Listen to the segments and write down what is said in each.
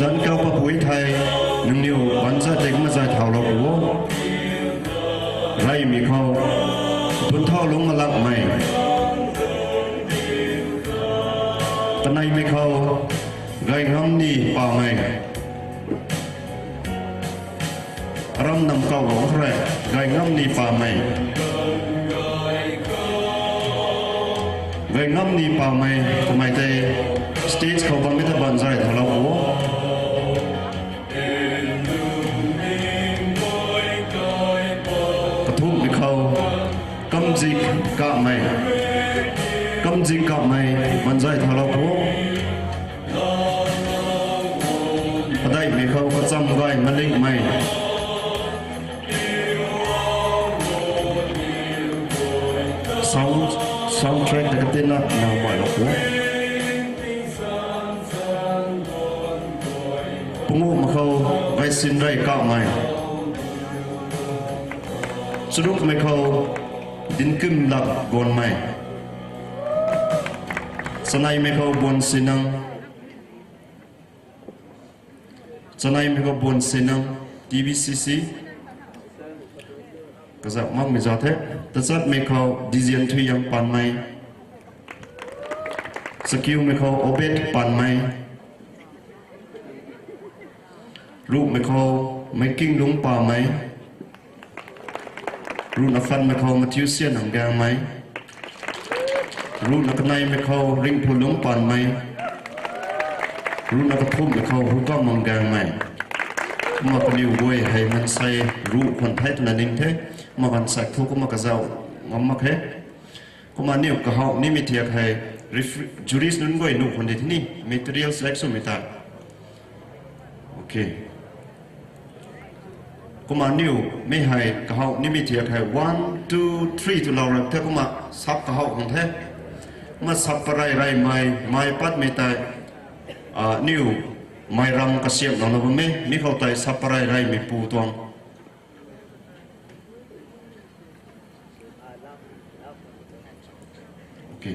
dân cao bậc quý thầy nâng niu bắn ra tính mà dài thảo lộc của ray mi khâu tuân thao lúng mà lặng mày tân này mi khâu ray ngâm đi bảo mày ram nằm cao lóng khre ray ngâm đi bảo mày ray ngâm đi bảo mày của mày tê stage khâu bắn biết bắn dài thảo lộc của cấm dịch cả mày vẫn dạy thảo lộc của ở đây mày không có dăm vài mà linh mày soundtrack là cái tên nào gọi là của ngủ mà khâu vay xin đây cả mày số lúc mày khâu din kim lạc gon mày sanai me ko bon sinang RBCC cái dạng mong mình cho thế tất sát me ko dizian thuy yang pan mày skill me ko obet pan mày ru me ko making lung pa mày ru na fan me ko Matthewsian ang gang mày ru na kanai me ko ring pulung pan mày ru na kathum me ko hukam ang gang mày mà có điều vui hay mình say ru phần thấy là ninh thế mà vẫn sạch thu cũng mà cả giàu ngắm mắc hết cũng mà nhiều cả họ ní mi thiệt hay juris nun gọi nụ phần đấy thế ní material selection mi ta ok cũng mà nhiều mấy hay cả họ ní mi thiệt hay 1, 2, 3 từ lâu rồi thế cũng mà sắp cả họ không thế mà sắp rai rai mai bắt mi ta nhiều mai ram kasiam nang na bame ni khau tai saparai rai mi pu tuang okay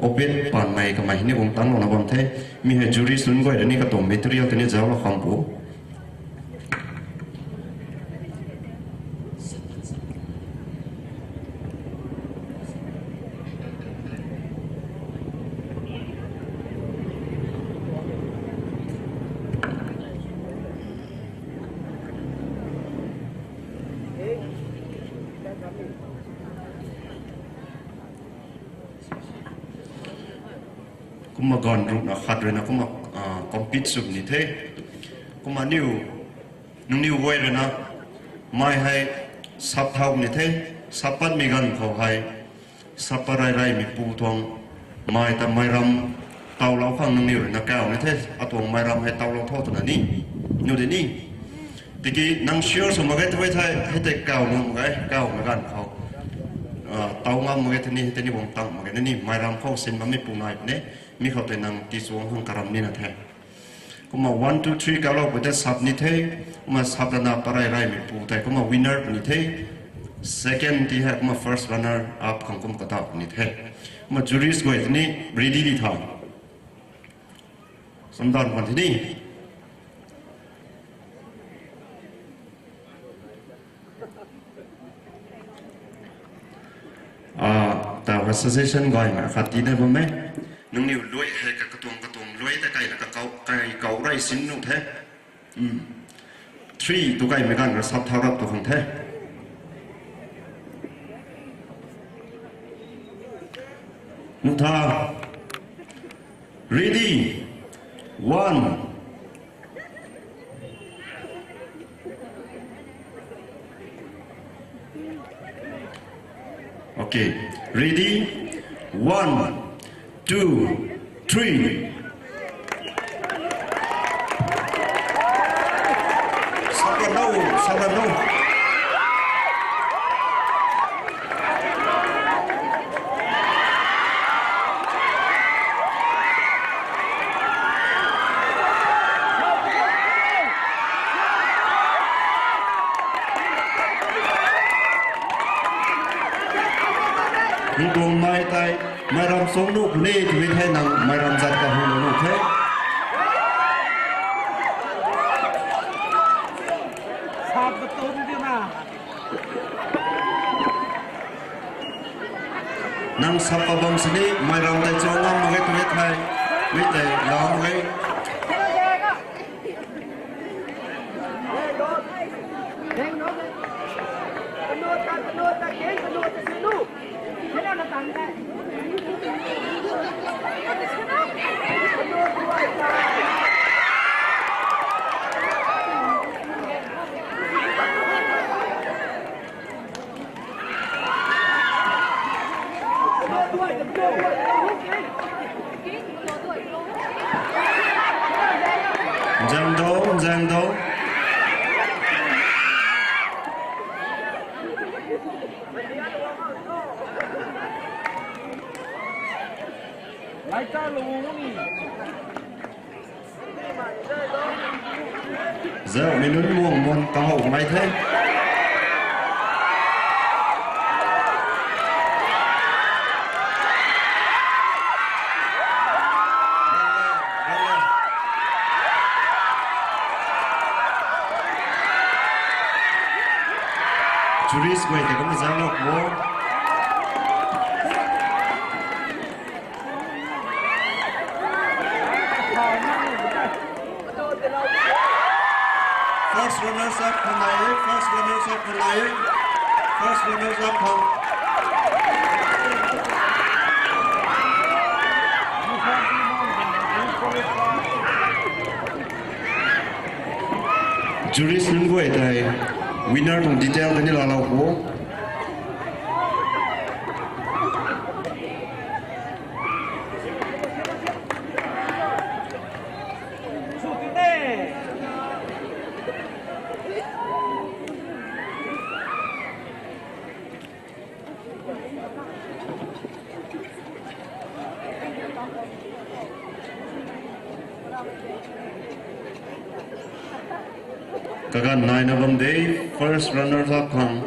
open pan mai ka mai ni ong tang na bam the mi he jury sun goi ni ka tom material te ni jaw la kham pu cũng mà còn rụng nó khát rồi nó cũng mà compete sụp như thế cũng mà nhiều quay rồi nó mai hay sắp thâu như thế sắp bắt mi gần khẩu hay sắp rai rai mi pu tuang mai ta mai ram tàu lão khang nhiều rồi nó cao như thế à tuang mai ram hay tàu lão thô tụi nó ní nhiều thế ní thì cái năng sure số mà cái tôi thấy hay tay cao luôn cái cao mà gần khẩu tàu ngâm cái thế này bông tăng mà cái này mai ram khâu xin mà mi pu này nè mi khâu tay năng tí xuống hông karam ní là thế cũng mà 1, 2, 3 cao lâu với thế sắp ní thế mà sắp là na parai rai mi pu tay cũng mà winner ní thế second thì hay cũng mà first runner up không cũng có tạo ní thế mà juries gọi thế này ready đi thằng xong đòn còn thế này tao có suggestion gọi mà phát đi đây bấm mấy nung nhiều lối hay cả cái tuồng lối tại cái là cái cầu rai xin nụ thế 3 tụi cái mấy cái là sắp thao đập tụi không thế nụ tha ready 1 okay ready 1, 2, 3 sabar đâu Rung mai tay mai ram sống nụ nê thì mới thay năng mai ram giặt cả hồn nụ thế nang sapabam sini mai ram tai chongam magai tuet hai mi te long hai Giang đâu giờ mình muốn muộn muộn tao hậu mày thế Juris gue thì có một giám đốc bố First runners up Akhyammei, first runners up Akhyammei, first runners up không Juris nung gue thì winner trong detail tadi lalau ko Kagan 9 of them day, first runners up come.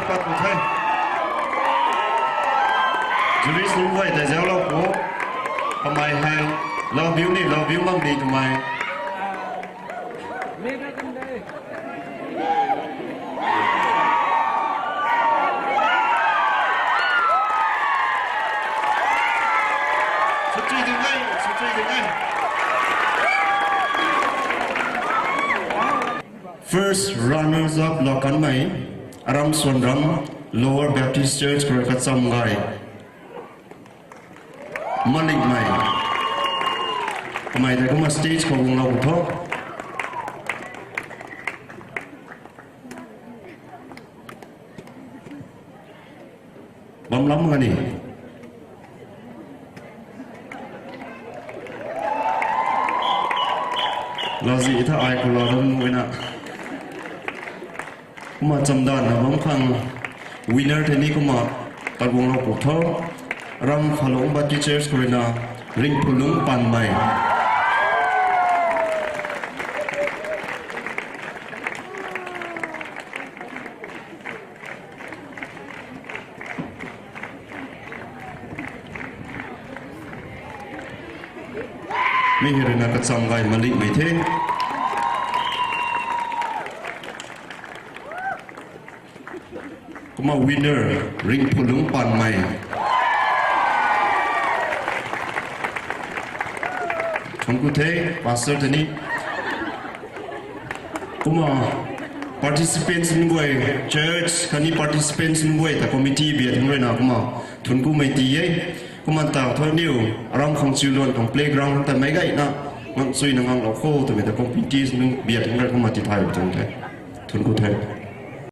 Pat một thay Juris đúng vậy tại giáo lâu của Akhyammei hay lo biếu này lo biếu mang đi tụi mày Xuất truy từ ngay First runners up lo Akhyammei Aram Swandram Lower Baptist Church Council Malik Mai Akhyammei tại có một stage của vùng lâu của bấm lắm cái này lo gìถ้าai cũng lo đông với nè mà chấm đàn là bấm khang winner thế này cũng mà tại vùng lâu của thọ Ram Rongmei Baptist Churches Council ring pulung pan mai mi hirina ka changai malik mai the kuma winner ring phulung pan mai thongku the pastor tani kuma participants in way church kani participants in way ta committee bi thongre na kuma thunku mai ti ye kuma ta thoniu aram khong chilon tong playground ta mai gai na ngang sui na ngang lo kho to me ta competition bi thongre kuma ti thai tong the thunku the